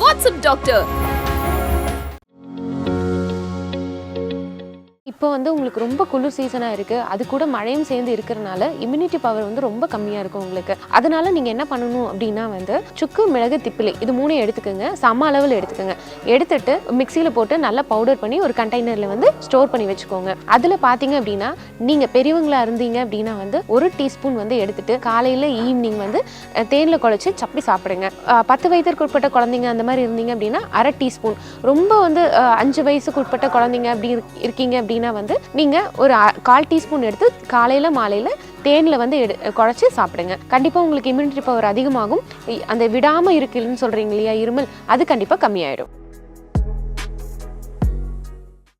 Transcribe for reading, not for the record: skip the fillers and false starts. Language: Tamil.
WhatsApp doctor. இப்போ வந்து உங்களுக்கு ரொம்ப குளிர் சீசனாக இருக்குது, அது கூட மழையும் சேர்ந்து இருக்கிறனால இம்யூனிட்டி பவர் வந்து ரொம்ப கம்மியாக இருக்கும் உங்களுக்கு. அதனால நீங்கள் என்ன பண்ணணும் அப்படின்னா வந்து சுக்கு, மிளகு, திப்பிலி இது 3 எடுத்துக்கோங்க. சம அளவில் எடுத்துக்கோங்க. எடுத்துட்டு மிக்சியில் போட்டு நல்லா பவுடர் பண்ணி ஒரு கண்டெய்னரில் வந்து ஸ்டோர் பண்ணி வச்சுக்கோங்க. அதில் பார்த்தீங்க அப்படின்னா நீங்கள் பெரியவங்களா இருந்தீங்க அப்படின்னா வந்து 1 டீஸ்பூன் வந்து எடுத்துட்டு காலையில் ஈவினிங் வந்து தேனில் குழச்சி சப்பி சாப்பிடுங்க. 10 வயதிற்கு உட்பட்ட குழந்தைங்க அந்த மாதிரி இருந்தீங்க அப்படின்னா 1/2 டீஸ்பூன். ரொம்ப வந்து 5 வயசுக்கு உட்பட்ட குழந்தைங்க அப்படி இருக்கீங்க அப்படின்னா வந்து நீங்க ஒரு 1/4 டீஸ்பூன் எடுத்து காலையில மாலையில தேன்ல வந்து குழச்சி சாப்பிடுங்க. கண்டிப்பா உங்களுக்கு இம்யூனிட்டி பவர் அதிகமாகும். அந்த விடாம இருக்குன்னு சொல்றீங்க இல்லையா இருமல், அது கண்டிப்பா கம்மியாயிடும்.